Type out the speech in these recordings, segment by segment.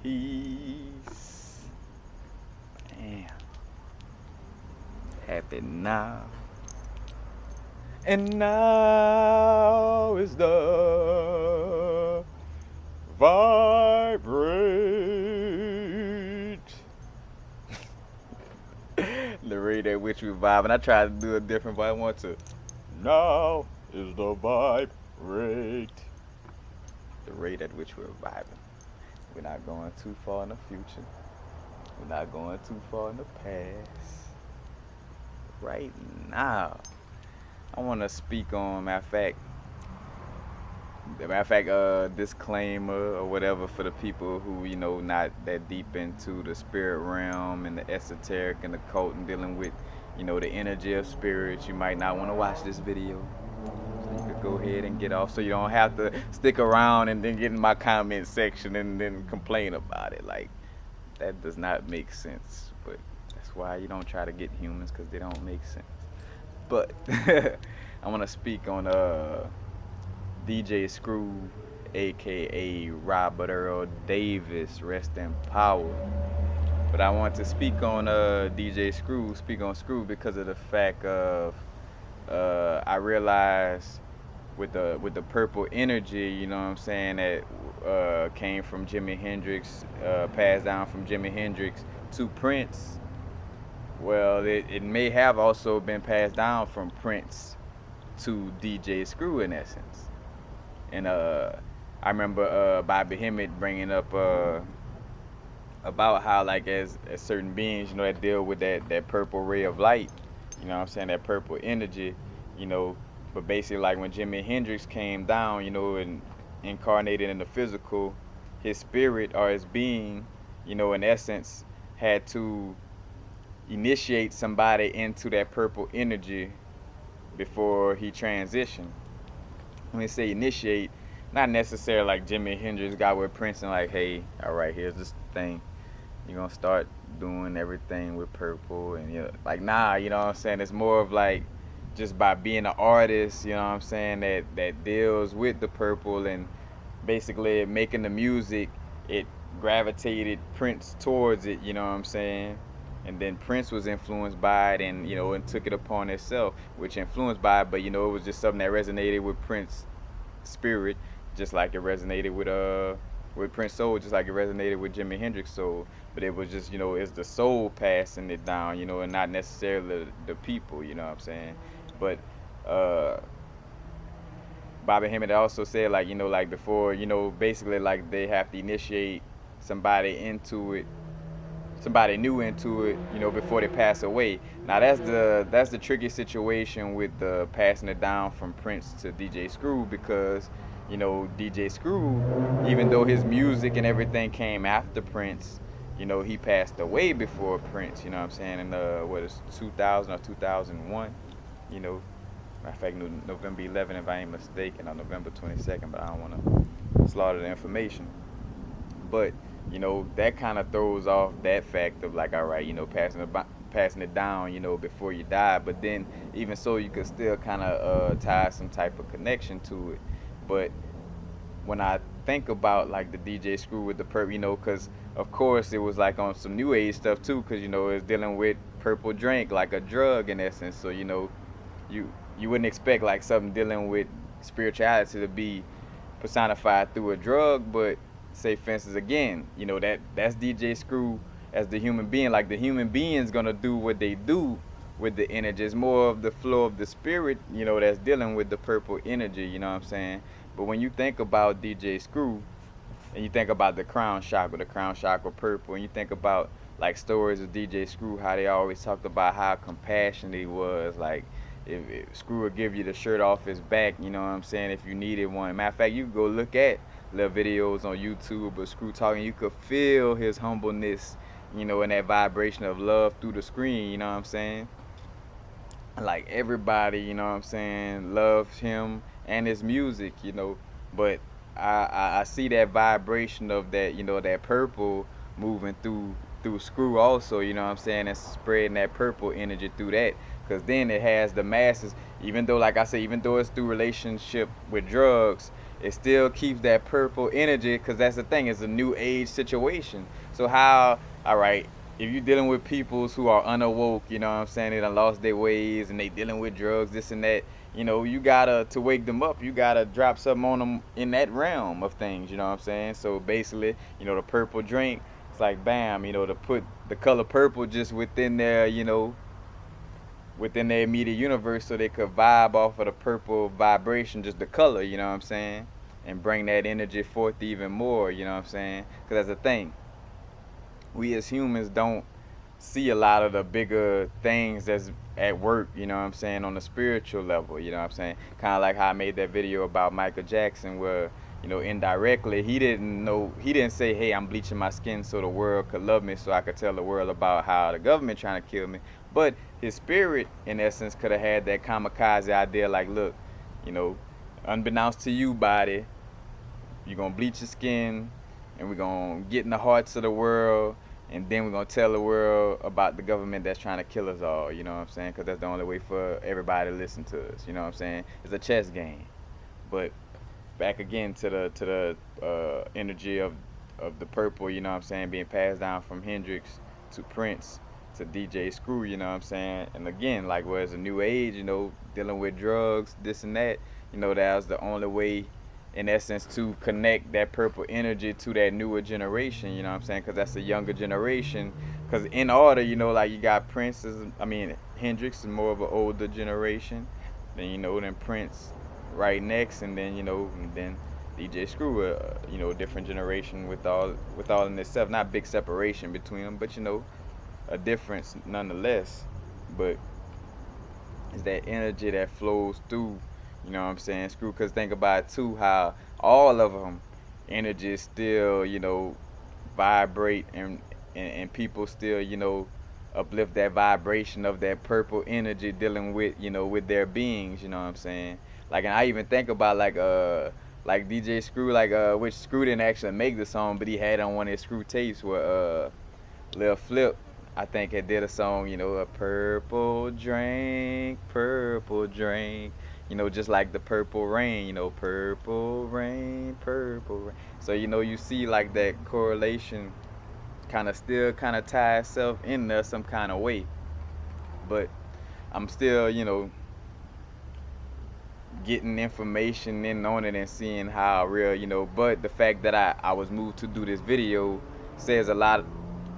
Peace. Damn. Happy now. And now is the vibrate. The rate at which we vibe. And I tried to do it different, but I want to. Now is the vibrate. The rate at which we're vibing. We're not going too far in the future. We're not going too far in the past. Right now, I want to speak on, disclaimer or whatever for the people who, not that deep into the spirit realm and the esoteric and the cult and dealing with, the energy of spirits. You might not want to watch this video. So you could go ahead and get off so you don't have to stick around and then get in my comment section and then complain about it. Like, that does not make sense. But that's why you don't try to get humans, because they don't make sense. But I want to speak on DJ Screw, aka Robert Earl Davis, rest in power. But I want to speak on DJ Screw, speak on Screw because of the fact of I realized with the purple energy, you know what I'm saying, that came from Jimi Hendrix, passed down from Jimi Hendrix to Prince. Well, it may have also been passed down from Prince to DJ Screw in essence. And I remember Bobby Hemmett bringing up about how, like, as certain beings, that deal with that purple ray of light, you know what I'm saying, that purple energy, you know. But basically, like, when Jimi Hendrix came down, and incarnated in the physical, his spirit or his being, in essence, had to initiate somebody into that purple energy before he transitioned. When they say initiate, not necessarily like Jimi Hendrix got with Prince and like, hey, all right, here's this thing. You're gonna start doing everything with purple, and like, nah, you know what I'm saying? It's more of like, just by being an artist, you know what I'm saying, that deals with the purple and basically making the music, it gravitated Prince towards it, you know what I'm saying? And then Prince was influenced by it, and took it upon itself, which influenced by it, but it was just something that resonated with Prince's spirit, just like it resonated with Prince soul, just like it resonated with Jimi Hendrix soul. But it was just, it's the soul passing it down, and not necessarily the people, you know what I'm saying? But Bobby Hemmett also said, like, like before, basically, like, they have to initiate somebody into it, somebody new into it, before they pass away. Now that's the tricky situation with the passing it down from Prince to DJ Screw, because DJ Screw, even though his music and everything came after Prince, he passed away before Prince. You know what I'm saying? In what is 2000 or 2001? Matter of fact, November 11, if I ain't mistaken, or November 22nd, but I don't want to slaughter the information. But that kind of throws off that fact of, like, all right, passing it down, before you die. But then, even so, you could still kind of tie some type of connection to it. But when I think about, like, the DJ Screw with the purple, because of course it was like on some new age stuff too, because it's dealing with purple drink, like a drug in essence. So you wouldn't expect, like, something dealing with spirituality to be personified through a drug. But say, for instance, again, that's DJ Screw as the human being. Like, the human being's gonna do what they do with the energy. It's more of the flow of the spirit, that's dealing with the purple energy, you know what I'm saying? But when you think about DJ Screw and you think about the crown chakra purple, and you think about, like, stories of DJ Screw, how they always talked about how compassionate he was. Like, if Screw would give you the shirt off his back, you know what I'm saying, if you needed one. Matter of fact, you can go look at little videos on YouTube of Screw talking. You could feel his humbleness, and that vibration of love through the screen, you know what I'm saying? Like, everybody, you know what I'm saying, loves him and his music, but I see that vibration of that, that purple moving through Screw also, you know what I'm saying, and spreading that purple energy through that, because then it has the masses. Even though, like I say, even though it's through relationship with drugs, it still keeps that purple energy, because that's the thing, it's a new age situation. So how, all right, if you're dealing with peoples who are unawoke, you know what I'm saying, they done lost their ways and they dealing with drugs, this and that, you know, you gotta, to wake them up, you gotta drop something on them in that realm of things, you know what I'm saying? So basically, you know, the purple drink, it's like bam, you know, to put the color purple just within their, you know, within their immediate universe, so they could vibe off of the purple vibration, just the color, you know what I'm saying? And bring that energy forth even more, you know what I'm saying? Because that's the thing, we as humans don't see a lot of the bigger things that's at work, you know what I'm saying, on the spiritual level, you know what I'm saying? Kind of like how I made that video about Michael Jackson, where, you know, indirectly, he didn't know, he didn't say, hey, I'm bleaching my skin so the world could love me, so I could tell the world about how the government trying to kill me. But his spirit, in essence, could have had that kamikaze idea, like, look, you know, unbeknownst to you, body, you're gonna bleach your skin, and we're gonna get in the hearts of the world, and then we're gonna tell the world about the government that's trying to kill us all. You know what I'm saying? Because that's the only way for everybody to listen to us. You know what I'm saying? It's a chess game. But back again to the energy of the purple. You know what I'm saying? Being passed down from Hendrix to Prince to DJ Screw. You know what I'm saying? And again, like, whereas a new age, you know, dealing with drugs, this and that. You know, that was the only way, in essence, to connect that purple energy to that newer generation, you know what I'm saying? Because that's a younger generation. Because in order, you know, like, you got Hendrix is more of an older generation. Then, you know, then Prince right next, and then, you know, and then DJ Screw, you know, different generation with all in itself. Not big separation between them, but, you know, a difference nonetheless. But it's that energy that flows through, you know what I'm saying, Screw. Because think about it too, how all of them energy still, you know, vibrate, and people still, you know, uplift that vibration of that purple energy, dealing with, you know, with their beings, you know what I'm saying. Like, and I even think about, like DJ Screw, like, which Screw didn't actually make the song, but he had on one of his Screw tapes where Lil Flip, I think, it did a song, you know, a purple drink, you know, just like the purple rain, you know, purple rain, purple rain. So, you know, you see like that correlation kind of still kind of tie itself in there some kind of way. But I'm still, you know, getting information in on it and seeing how real, you know. But the fact that I was moved to do this video says a lot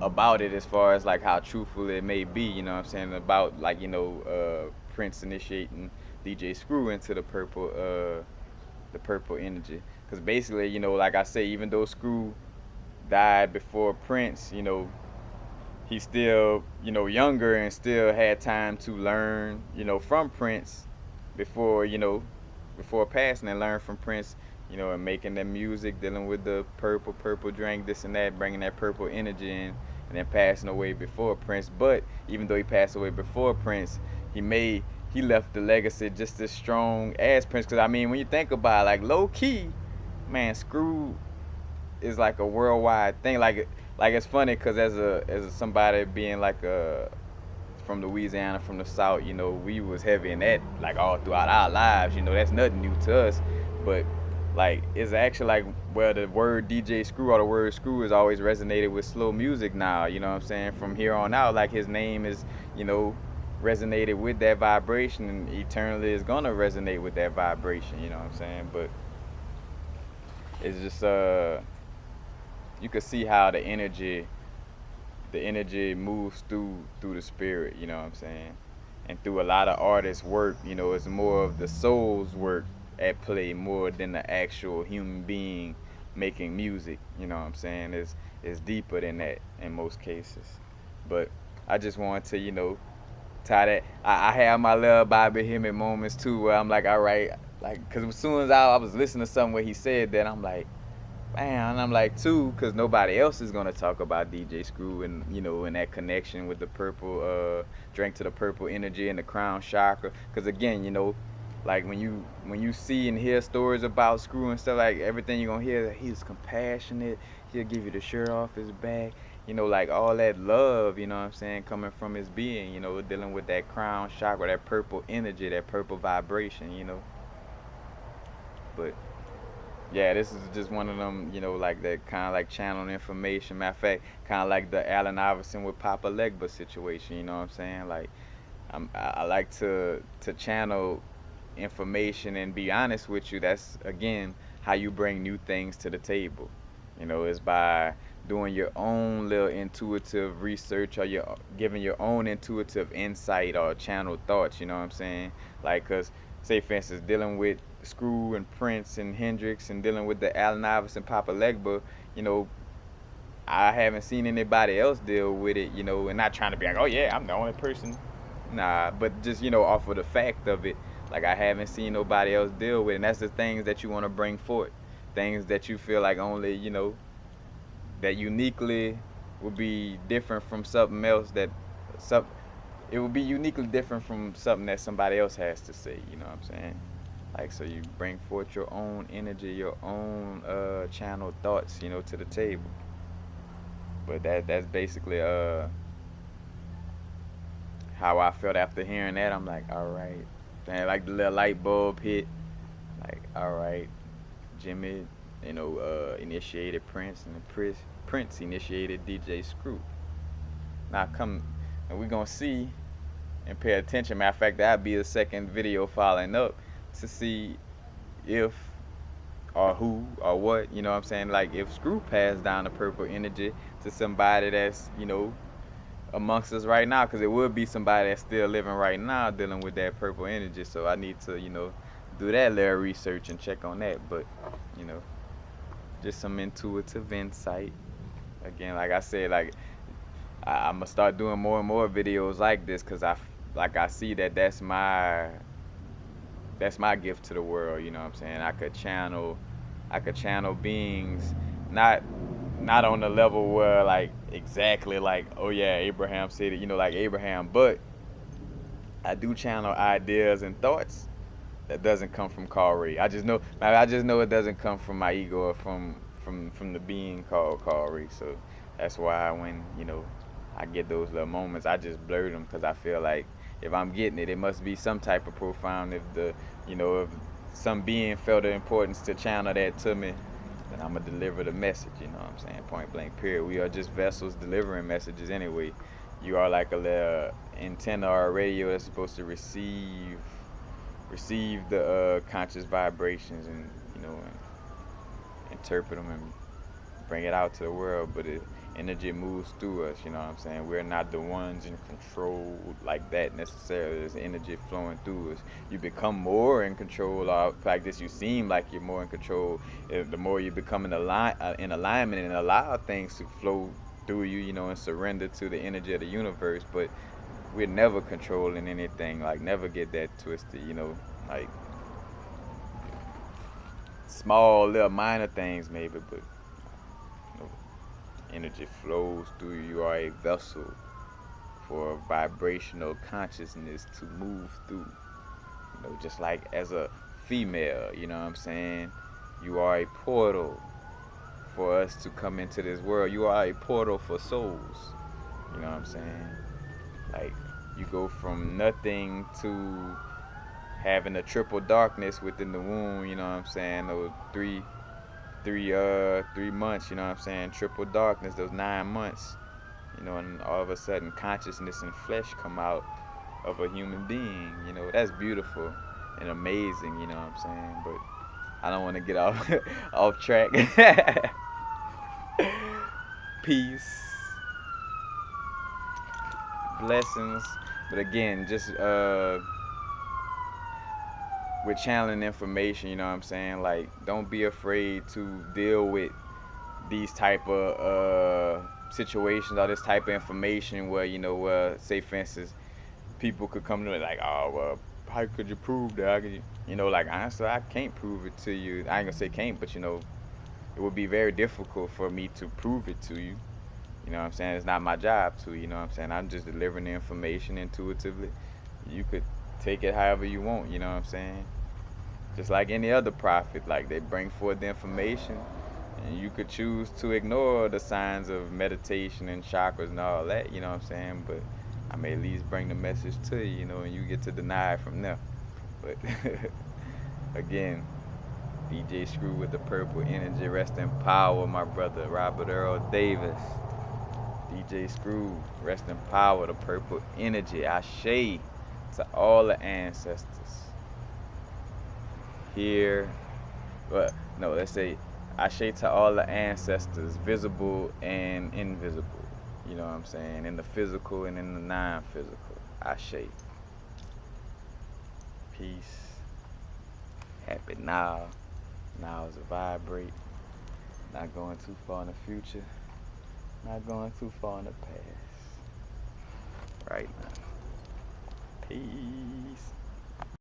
about it, as far as like how truthful it may be, you know what I'm saying, about, like, you know, Prince initiating DJ Screw into the purple energy. Because basically, you know, like I say, even though Screw died before Prince, you know, he's still, you know, younger and still had time to learn, you know, from Prince before, you know, before passing, and learn from Prince, you know, and making that music, dealing with the purple drink, this and that, bringing that purple energy in, and then passing away before Prince. But even though he passed away before Prince, he left the legacy just as strong as Prince. Because I mean, when you think about it, like, low key, man, Screw is like a worldwide thing. Like it's funny, because as somebody being like from Louisiana, from the South, you know, we was heavy in that, like, all throughout our lives. You know, that's nothing new to us. But like, it's actually like, well, the word DJ Screw, or the word Screw, has always resonated with slow music now. You know what I'm saying? From here on out, like, his name is, you know, resonated with that vibration, and eternally is gonna resonate with that vibration. You know what I'm saying? But it's just you can see how the energy moves through the spirit, you know what I'm saying? And through a lot of artists' work, you know, it's more of the soul's work at play, more than the actual human being making music, you know what I'm saying? It's deeper than that in most cases. But I just wanted to, you know, tie that. I have my little Bobby Hemmett moments too, where I'm like, all right, like, because as soon as I was listening to something where he said that, I'm like, man, and I'm like, too, because nobody else is gonna talk about DJ Screw, and, you know, and that connection with the purple drink, to the purple energy and the crown chakra. Because again, you know, like, when you see and hear stories about Screw and stuff, like, everything you're gonna hear, he's compassionate, he'll give you the shirt off his back, you know, like, all that love, you know what I'm saying, coming from his being, you know, dealing with that crown chakra, that purple energy, that purple vibration, you know. But Yeah, this is just one of them, like that kind of like channeling information. Matter of fact, kind of like the Allen Iverson with Papa Legba situation. You know what I'm saying? Like, I like to channel information and be honest with you. That's again how you bring new things to the table. Is by doing your own little intuitive research, or your giving your own intuitive insight or channel thoughts. You know what I'm saying? Like, cause say for instance, dealing with Screw and Prince and Hendrix, and dealing with the Allen Iverson, Papa Legba, you know, I haven't seen anybody else deal with it, and not trying to be like, oh yeah, I'm the only person. Nah, but just off of the fact of it, like I haven't seen nobody else deal with it. And that's the things that you want to bring forth, things that you feel like only that uniquely would be different from something else that some it would be uniquely different from something that somebody else has to say. You know what I'm saying? Like, so you bring forth your own energy, your own channel thoughts, to the table. But that's basically how I felt after hearing that. I'm like, all right, and like the little light bulb hit. Like, all right, Jimmy, initiated Prince, and Prince initiated DJ Screw. Now come, and we gonna see and pay attention. Matter of fact, that'd be the second video following up to see if or who or what, you know what I'm saying? Like if Screw passed down the purple energy to somebody that's, amongst us right now, because it would be somebody that's still living right now dealing with that purple energy. So I need to, do that little research and check on that. But, you know, just some intuitive insight. Again, like I said, like I'm gonna start doing more and more videos like this, because I see that that's my gift to the world. You know what I'm saying? I could channel beings, not not on the level where like exactly like, oh yeah, Abraham said it, like Abraham, but I do channel ideas and thoughts that doesn't come from Carl Ray. I just know it doesn't come from my ego or from the being called Carl Ray. So that's why when I get those little moments, I just blur them, because I feel like if I'm getting it, it must be some type of profound. If some being felt the importance to channel that to me, then I'm gonna deliver the message. You know what I'm saying? Point blank. Period. We are just vessels delivering messages anyway. You are like a little antenna or a radio that's supposed to receive the conscious vibrations, and and interpret them and bring it out to the world. But energy moves through us. You know what I'm saying? We're not the ones in control like that necessarily. There's energy flowing through us. You become more in control of like this. You seem like you're more in control. The more you become in alignment and allow things to flow through you, and surrender to the energy of the universe. But we're never controlling anything. Like, never get that twisted. Like small little minor things maybe, but you know, energy flows through you. You are a vessel for vibrational consciousness to move through. Just like as a female, you know what I'm saying? You are a portal for us to come into this world. You are a portal for souls. You know what I'm saying? Like, you go from nothing to having a triple darkness within the womb, you know what I'm saying? Those 3 months, you know what I'm saying? Triple darkness, those 9 months, and all of a sudden consciousness and flesh come out of a human being. That's beautiful and amazing, you know what I'm saying? But I don't want to get off off track. Peace, blessings. But again, just with channeling information, you know what I'm saying? Like, don't be afraid to deal with these type of situations or this type of information where, say for instance, people could come to me like, oh, well, how could you prove that? How could you, like, honestly, I can't prove it to you. I ain't gonna say can't, but, it would be very difficult for me to prove it to you. You know what I'm saying? It's not my job to, you know what I'm saying? I'm just delivering the information intuitively. You could take it however you want, you know what I'm saying? Just like any other prophet, like they bring forth the information, and you could choose to ignore the signs of meditation and chakras and all that, you know what I'm saying? But I may at least bring the message to you, and you get to deny it from there. But again, DJ Screw with the purple energy. Rest in power, my brother Robert Earl Davis. DJ Screw, rest in power, the purple energy. Ashe to all the ancestors here. Well, no, let's say Ashe to all the ancestors, visible and invisible. You know what I'm saying? In the physical and in the non-physical. Ashe. Peace. Happy now. Now is a vibrate. Not going too far in the future. Not going too far in the past. Right now. Peace.